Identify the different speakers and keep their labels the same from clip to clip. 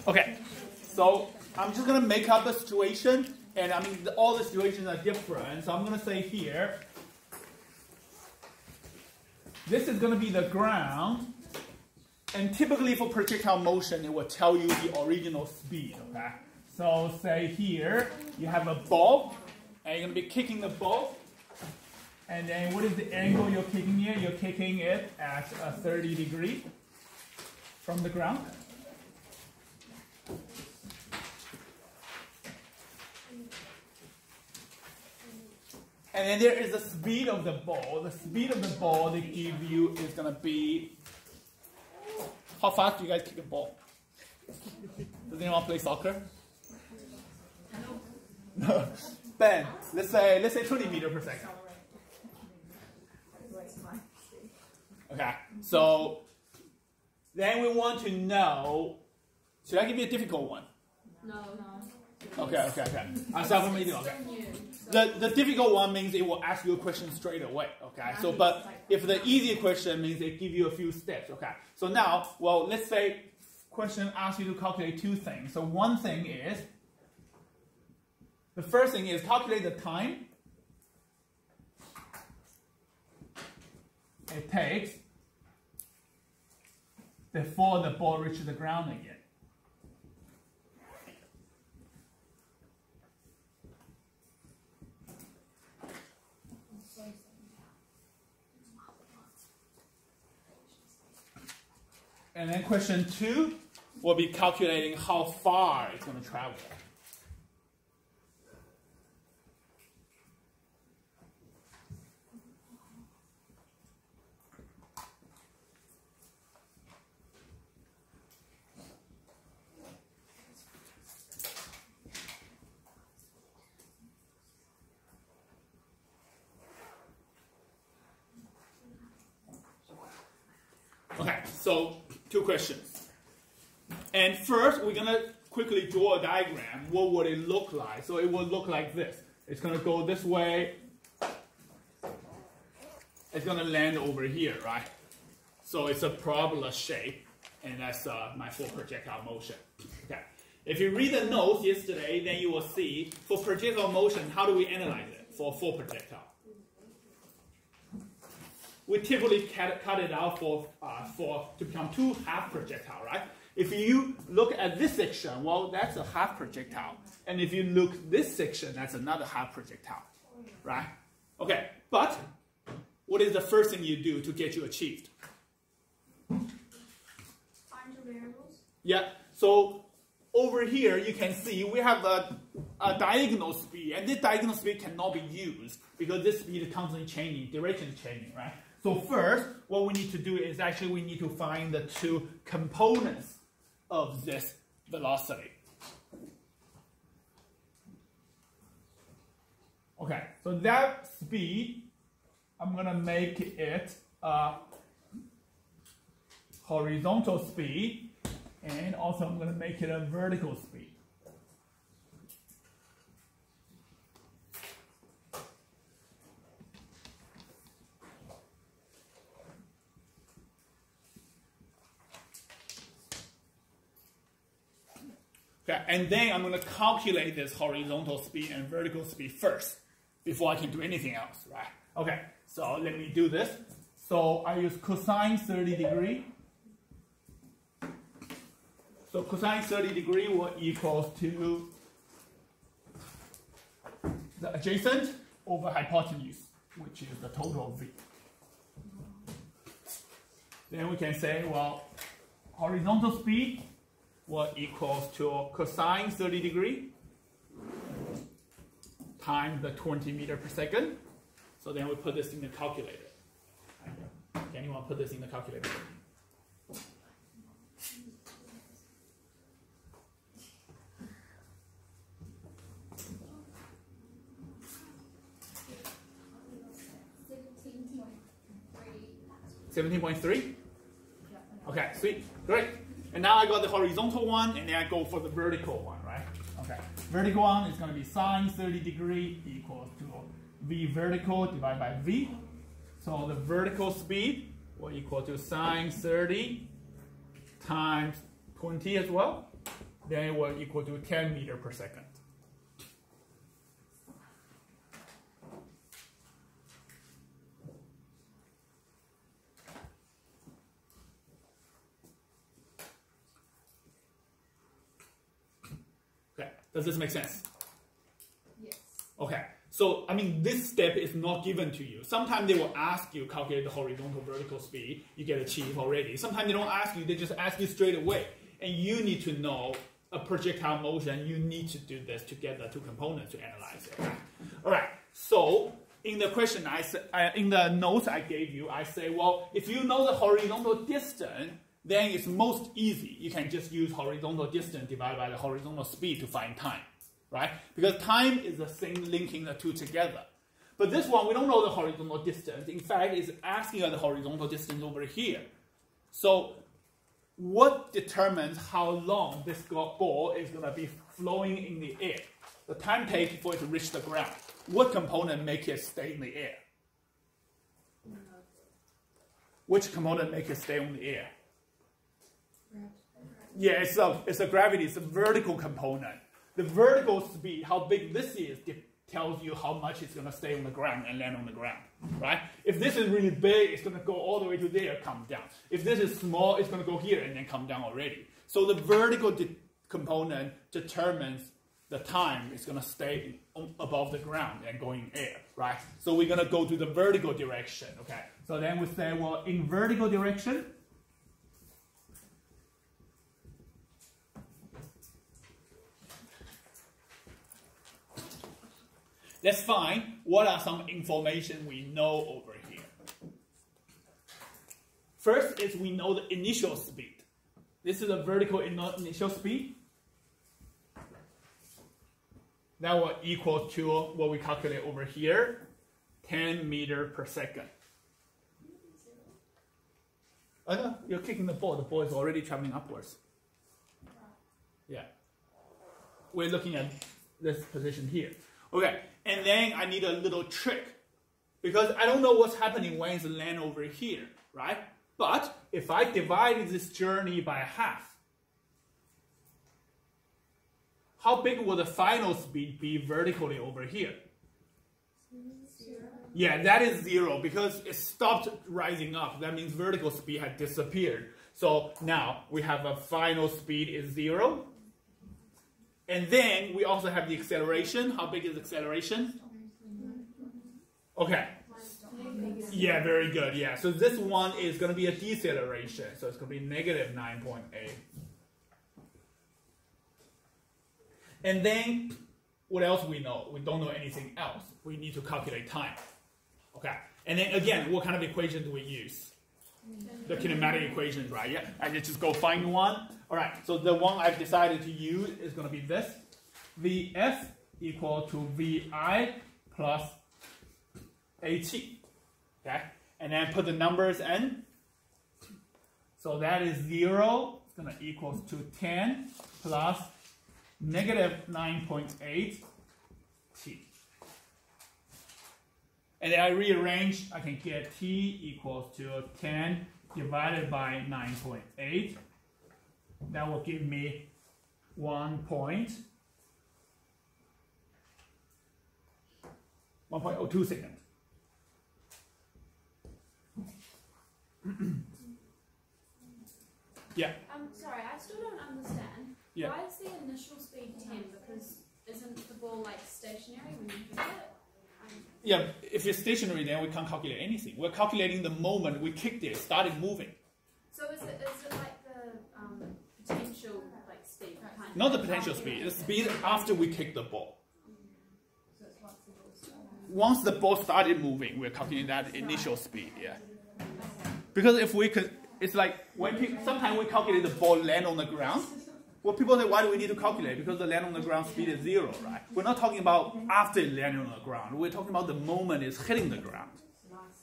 Speaker 1: Okay, so I'm just going to make up the situation, and I mean, all the situations are different. So I'm going to say here, this is going to be the ground, and typically for projectile motion, it will tell you the original speed, okay? So say here, you have a ball, and you're going to be kicking the ball, and then what is the angle you're kicking it? You're kicking it at a 30 degree from the ground. And then there is the speed of the ball. The speed of the ball they give you is going to be, how fast do you guys kick a ball? Does anyone play soccer? No. Ben, let's say 20 meters per second. Okay, so then we want to know, should I give you a difficult one?
Speaker 2: No.
Speaker 1: Okay. I'll start from medium. Okay. The difficult one means it will ask you a question straight away. Okay. So, but if the easy question means it give you a few steps. Okay. So now, well, let's say question asks you to calculate two things. So one thing is, the first thing is calculate the time it takes before the ball reaches the ground again. And then question 2 will be calculating how far it's going to travel. Okay, so 2 questions. And first, we're going to quickly draw a diagram. What would it look like? So it will look like this. It's going to go this way. It's going to land over here, right? So it's a parabola shape, and that's my full projectile motion. Okay. If you read the notes yesterday, then you will see for projectile motion, how do we analyze it for a full projectile? We typically cut it out to become 2 half projectile, right? If you look at this section, well, that's a half projectile. And if you look this section, that's another half projectile, right? Okay, but what is the first thing you do to get you achieved?
Speaker 2: Find your variables.
Speaker 1: Yeah, so over here you can see we have a diagonal speed, and this diagonal speed cannot be used because this speed is constantly changing, direction is changing, right? So first, what we need to do is actually we need to find the 2 components of this velocity. Okay, so that speed, I'm going to make it a horizontal speed, and also I'm going to make it a vertical speed. Okay, and then I'm going to calculate this horizontal speed and vertical speed first before I can do anything else, right? Okay, so let me do this. So I use cosine 30 degree. So cosine 30 degree will equal to the adjacent over hypotenuse, which is the total of V. Then we can say, well, horizontal speed will equals to cosine 30 degree times the 20 meters per second. So then we put this in the calculator. Can anyone put this in the calculator? $17.3? Okay, sweet, great. And now I got the horizontal one, and then I go for the vertical one, right? Okay, vertical one is going to be sine 30 degree equals to V vertical divided by V. So the vertical speed will equal to sine 30 times 20 as well. then it will equal to 10 meters per second. Okay, does this make sense?
Speaker 2: Yes.
Speaker 1: Okay, so I mean this step is not given to you. Sometimes they will ask you calculate the horizontal vertical speed, you get achieved already. Sometimes they don't ask you, they just ask you straight away. And you need to know a projectile motion, you need to do this to get the two components to analyze it. All right, so in the question, in the notes I gave you, I say, well, if you know the horizontal distance, then it's most easy. You can just use horizontal distance divided by the horizontal speed to find time, right? Because time is the thing linking the two together. But this one, we don't know the horizontal distance. In fact, it's asking us the horizontal distance over here. So what determines how long this ball is going to be flowing in the air? The time taken for it to reach the ground. What component make it stay in the air? Which component make it stay in the air? Yeah, it's a gravity, it's a vertical component. The vertical speed, how big this is, tells you how much it's going to stay on the ground and land on the ground, right? If this is really big, it's going to go all the way to there, come down. If this is small, it's going to go here and then come down already. So the vertical component determines the time it's going to stay above the ground and go in air, right? So we're going to go to the vertical direction, okay? So then we say, well, in vertical direction, let's find what are some information we know over here. First is we know the initial speed. This is a vertical initial speed. That will equal to what we calculate over here, 10 meters per second. You're kicking the ball is already traveling upwards. Yeah. We're looking at this position here. Okay, and then I need a little trick because I don't know what's happening when it's land over here, right? But if I divide this journey by half, how big will the final speed be vertically over here?
Speaker 2: 0.
Speaker 1: Yeah, that is 0 because it stopped rising up. That means vertical speed had disappeared. So now we have a final speed is 0. And then we also have the acceleration. How big is acceleration? Okay. Yeah, very good. Yeah, so this one is going to be a deceleration. So it's going to be negative 9.8. And then what else we know? We don't know anything else. We need to calculate time. Okay. And then again, what kind of equation do we use? The kinematic equations, right? Yeah. I just go find one. All right. So the one I've decided to use is going to be this. Vf equal to Vi plus At. Okay. And then put the numbers in. So that is 0. It's going to equal to 10 plus negative 9.8 T. And then I rearrange, I can get T equals to 10 divided by 9.8. That will give me 1.02 seconds. Yeah.
Speaker 2: Sorry, I still don't understand.
Speaker 1: Yeah.
Speaker 2: Why is the initial speed 10? Because isn't the ball like stationary when you kick it?
Speaker 1: Yeah, if it's stationary, then we can't calculate anything. We're calculating the moment we kicked it, started moving.
Speaker 2: So is it like the potential like speed? Kind of
Speaker 1: Not the potential speed, the speed after we kick the ball.
Speaker 2: So it's once the ball started.
Speaker 1: Once the ball started moving, we're calculating that initial speed, yeah. Because if we could, it's like when sometimes we calculate the ball land on the ground. Well, people say, why do we need to calculate? Because the land on the ground speed is 0, right? We're not talking about after it landed on the ground. We're talking about the moment it's hitting the ground.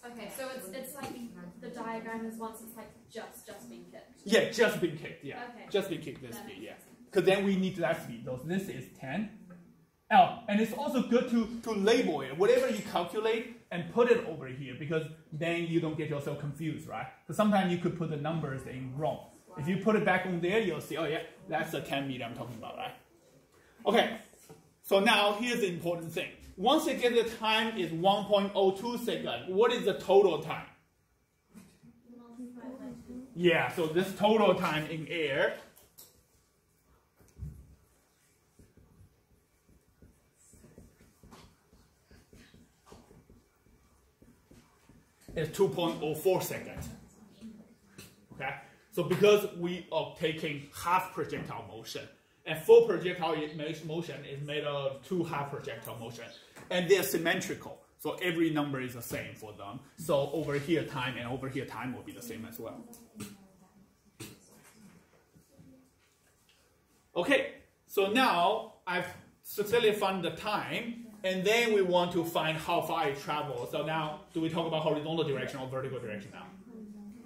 Speaker 2: Okay, so it's like the diagram is once it's like just been kicked.
Speaker 1: Yeah, just been kicked, yeah.
Speaker 2: Okay.
Speaker 1: Just been kicked this speed, yeah. Because then we need that speed. So this is 10. Oh, and it's also good to label it. Whatever you calculate and put it over here because then you don't get yourself confused, right? Because sometimes you could put the numbers in wrong. If you put it back on there, you'll see, oh yeah, that's the 10 meter I'm talking about, right? Okay, so now here's the important thing. Once you get the time is 1.02 seconds, what is the total time? Yeah, so this total time in air is 2.04 seconds. Okay, so because we are taking half projectile motion, and full projectile motion is made of 2 half projectile motion, and they're symmetrical. So every number is the same for them. So over here time and over here time will be the same as well. Okay, so now I've successfully found the time, and then we want to find how far it travels. So now, do we talk about horizontal direction or vertical direction now?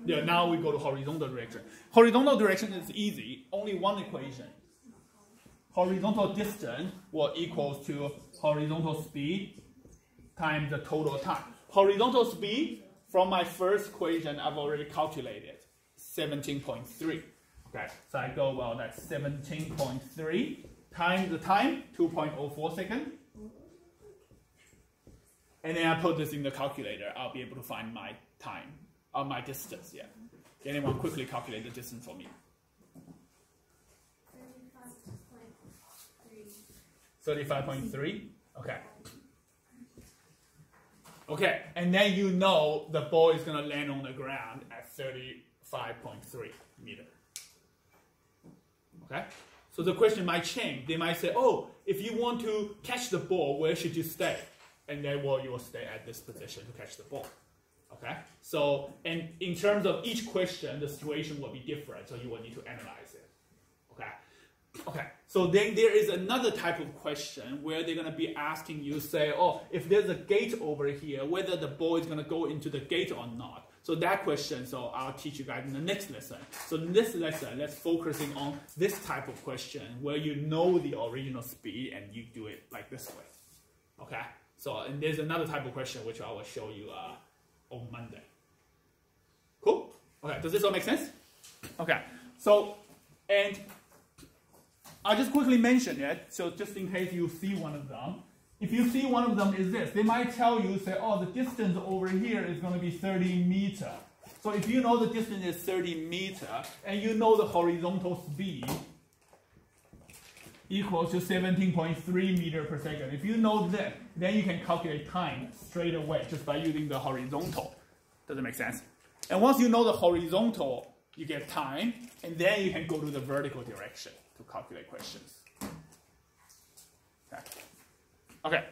Speaker 1: Yeah, now we go to horizontal direction. Horizontal direction is easy, only one equation. Horizontal distance will equals to horizontal speed times the total time. Horizontal speed, from my first equation, I've already calculated, 17.3. Okay, so I go, well, that's 17.3 times the time, 2.04 seconds. And then I put this in the calculator, I'll be able to find my time, or my distance, yeah. Anyone quickly calculate the distance for me? 35.3, okay. Okay, and then you know the ball is going to land on the ground at 35.3 meters. Okay, so the question might change. They might say, oh, if you want to catch the ball, where should you stay? And then, well, you will stay at this position to catch the ball. Okay, so, and in terms of each question, the situation will be different, so you will need to analyze it. Okay, okay, so then there is another type of question where they're going to be asking you, say, oh, if there's a gate over here, whether the ball is going to go into the gate or not. So that question, so I'll teach you guys in the next lesson. So in this lesson, let's focusing on this type of question where you know the original speed and you do it like this way. Okay, so and there's another type of question which I will show you on Monday. Cool? Okay, does this all make sense? Okay, so, and I'll just quickly mention it, so just in case you see one of them. If you see one of them is this, they might tell you, say, oh, the distance over here is going to be 30 meters. So if you know the distance is 30 meters, and you know the horizontal speed equals to 17.3 meters per second. If you know that, then you can calculate time straight away just by using the horizontal. Does it make sense? And once you know the horizontal, you get time, and then you can go to the vertical direction to calculate questions. Okay. Okay.